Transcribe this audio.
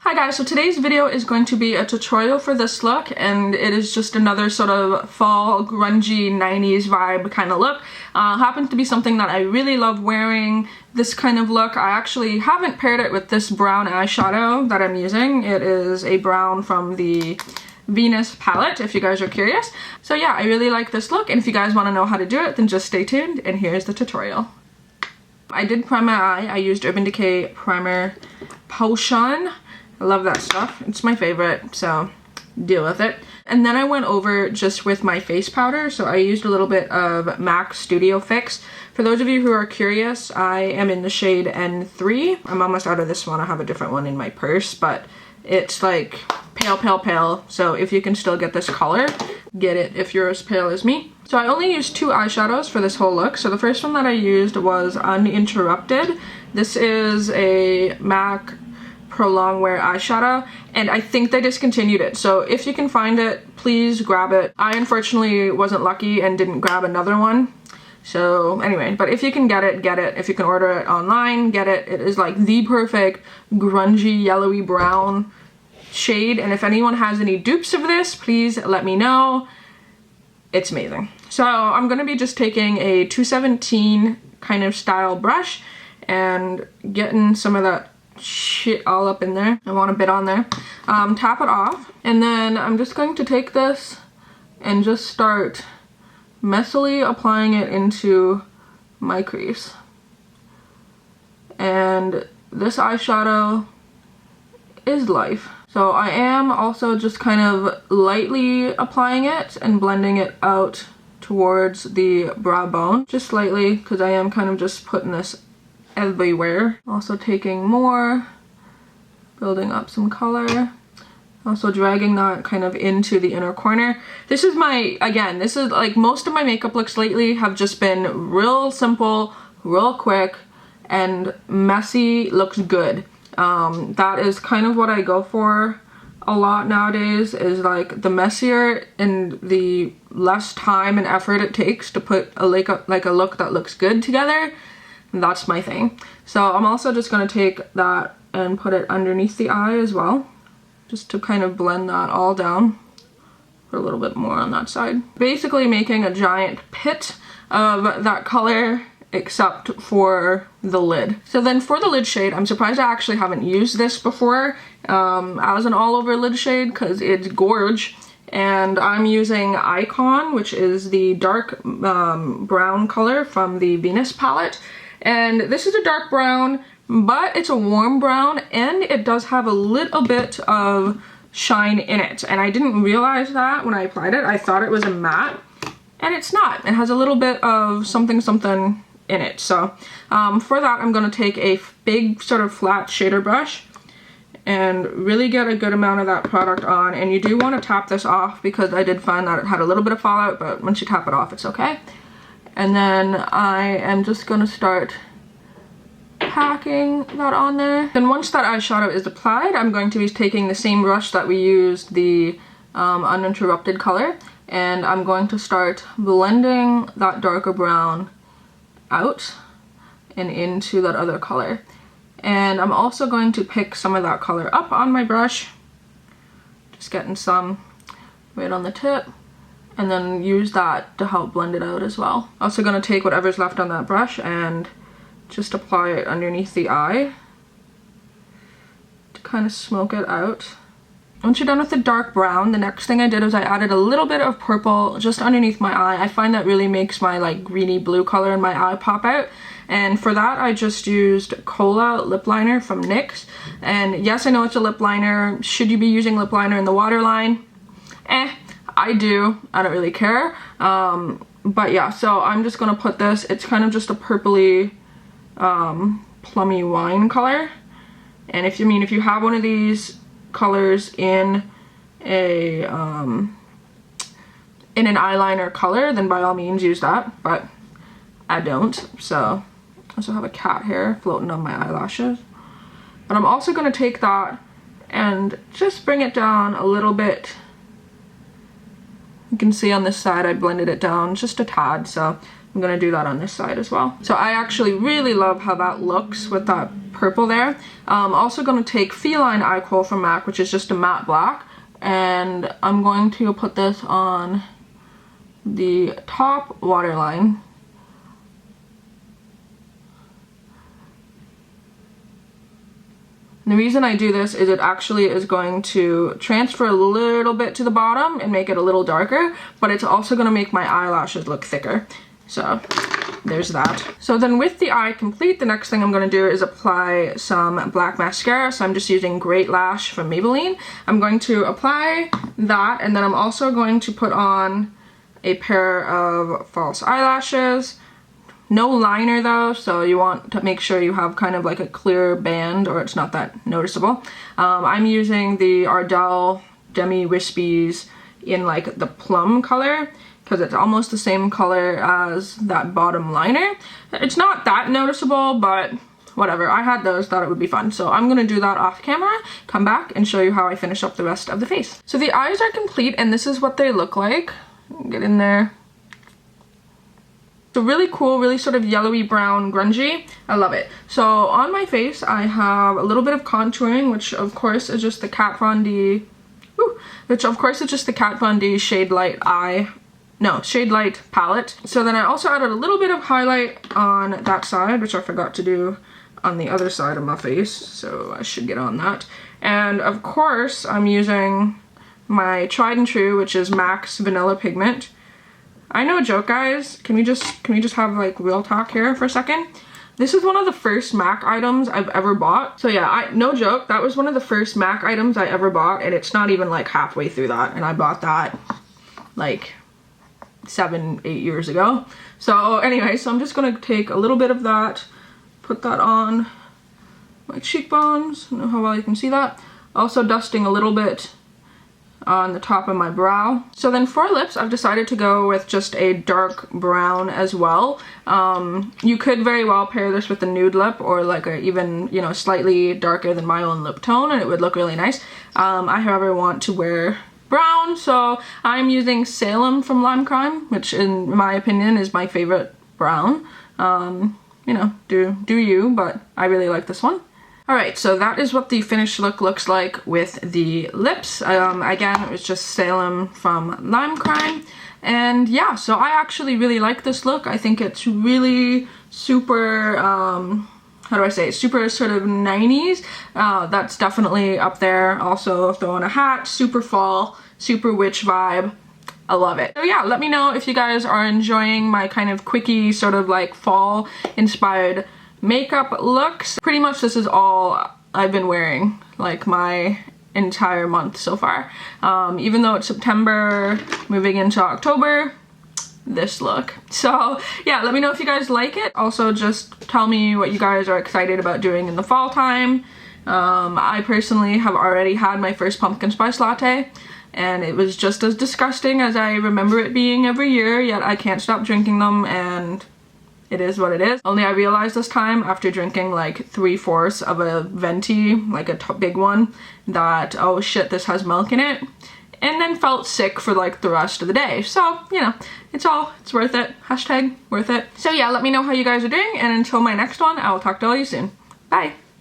Hi guys, so today's video is going to be a tutorial for this look, and it is just another sort of fall grungy 90s vibe kind of look. Happens to be something that I really love wearing, this kind of look. I actually haven't paired it with this brown eyeshadow that I'm using. It is a brown from the Venus palette, if you guys are curious. So yeah, I really like this look, and if you guys want to know how to do it, then just stay tuned, and here's the tutorial. I did prime my eye. I used Urban Decay Primer Potion. I love that stuff. It's my favorite, so deal with it. And then I went over just with my face powder, so I used a little bit of MAC Studio Fix. For those of you who are curious, I am in the shade N3. I'm almost out of this one. I have a different one in my purse, but it's like pale, pale, pale. So if you can still get this color, get it if you're as pale as me. So I only used two eyeshadows for this whole look. So the first one that I used was Uninterrupted. This is a MAC Pro Longwear eyeshadow, and I think they discontinued it, so if you can find it, please grab it. I unfortunately wasn't lucky and didn't grab another one, so anyway, but if you can get it, get it. If you can order it online, get it. It is like the perfect grungy yellowy brown shade, and if anyone has any dupes of this, please let me know. It's amazing. So I'm going to be just taking a 217 kind of style brush and getting some of that shit all up in there. I want a bit on there. Tap it off, and then I'm just going to take this and just start messily applying it into my crease. And this eyeshadow is life. So I am also just kind of lightly applying it and blending it out towards the brow bone, just slightly, because I am kind of just putting this everywhere. Also taking more, building up some color, also dragging that kind of into the inner corner. This is my, again, this is like most of my makeup looks lately have just been real simple, real quick, and messy looks good. That is kind of what I go for a lot nowadays, is like the messier and the less time and effort it takes to put a like a look that looks good together. That's my thing. So I'm also just going to take that and put it underneath the eye as well, just to kind of blend that all down. Put a little bit more on that side. Basically making a giant pit of that color, except for the lid. So then for the lid shade, I'm surprised I actually haven't used this before as an all over lid shade, because it's gorge. And I'm using Icon, which is the dark brown color from the Venus palette. And this is a dark brown, but it's a warm brown, and it does have a little bit of shine in it. And I didn't realize that when I applied it. I thought it was a matte, and it's not. It has a little bit of something something in it. So for that, I'm going to take a big sort of flat shader brush and really get a good amount of that product on. And you do want to tap this off, because I did find that it had a little bit of fallout, but once you tap it off, it's okay. And then I am just going to start packing that on there. Then once that eyeshadow is applied, I'm going to be taking the same brush that we used, the Uninterrupted color, and I'm going to start blending that darker brown out and into that other color. And I'm also going to pick some of that color up on my brush, just getting some right on the tip, and then use that to help blend it out as well. Also going to take whatever's left on that brush and just apply it underneath the eye to kind of smoke it out. Once you're done with the dark brown, the next thing I did was I added a little bit of purple just underneath my eye. I find that really makes my like greeny blue color in my eye pop out. And for that, I just used Cola lip liner from NYX. And yes, I know it's a lip liner. Should you be using lip liner in the waterline? I do. I don't really care. But yeah, so I'm just gonna put this. It's kind of just a purpley, plummy wine color. And if you have one of these colors in a in an eyeliner color, then by all means use that. But I don't. So I also have a cat hair floating on my eyelashes. But I'm also gonna take that and just bring it down a little bit. You can see on this side I blended it down just a tad, so I'm gonna do that on this side as well. So I actually really love how that looks with that purple there. Also gonna take Feline Eye Kohl from MAC, which is just a matte black, and I'm going to put this on the top waterline. And the reason I do this is it actually is going to transfer a little bit to the bottom and make it a little darker, but it's also going to make my eyelashes look thicker. So there's that. So then with the eye complete, the next thing I'm going to do is apply some black mascara. So I'm just using Great Lash from Maybelline. I'm going to apply that, and then I'm also going to put on a pair of false eyelashes. No liner though, so you want to make sure you have kind of like a clear band or it's not that noticeable. I'm using the Ardell Demi Wispies in like the plum color because it's almost the same color as that bottom liner. It's not that noticeable, but whatever. I had those, thought it would be fun. So I'm gonna do that off camera, come back and show you how I finish up the rest of the face. So the eyes are complete and this is what they look like. Get in there. So really cool, really sort of yellowy brown, grungy. I love it. So on my face, I have a little bit of contouring, which of course is just the Kat Von D, Shade Light Shade Light palette. So then I also added a little bit of highlight on that side, which I forgot to do on the other side of my face. So I should get on that. And of course, I'm using my tried and true, which is MAC's Vanilla Pigment. I know, joke guys, can we just have like real talk here for a second? This is one of the first MAC items I've ever bought. So yeah, no joke, that was one of the first MAC items I ever bought, and it's not even like halfway through that, and I bought that like 7-8 years ago. So anyway, so I'm just gonna take a little bit of that, put that on my cheekbones. I don't know how well you can see that. Also dusting a little bit on the top of my brow. So then for lips, I've decided to go with just a dark brown as well. You could very well pair this with a nude lip or like a even, you know, slightly darker than my own lip tone, and it would look really nice. I however want to wear brown, so I'm using Salem from Lime Crime, which in my opinion is my favorite brown. You know, do you, but I really like this one. Alright, so that is what the finished look looks like with the lips. Again, it was just Salem from Lime Crime. And yeah, so I actually really like this look. I think it's really super, how do I say it, super sort of 90s. That's definitely up there. Also throw on a hat, super fall, super witch vibe. I love it. So yeah, let me know if you guys are enjoying my kind of quickie sort of like fall inspired makeup looks. Pretty much this is all I've been wearing like my entire month so far. Even though it's September, moving into October, this look. So yeah, let me know if you guys like it. Also just tell me what you guys are excited about doing in the fall time. I personally have already had my first pumpkin spice latte, and it was just as disgusting as I remember it being every year, yet I can't stop drinking them, and it is what it is. Only I realized this time after drinking like 3/4 of a venti, like a big one, that oh shit, this has milk in it, and then felt sick for like the rest of the day. So, you know, it's worth it. Hashtag worth it. So yeah, let me know how you guys are doing, and until my next one, I will talk to all you soon. Bye.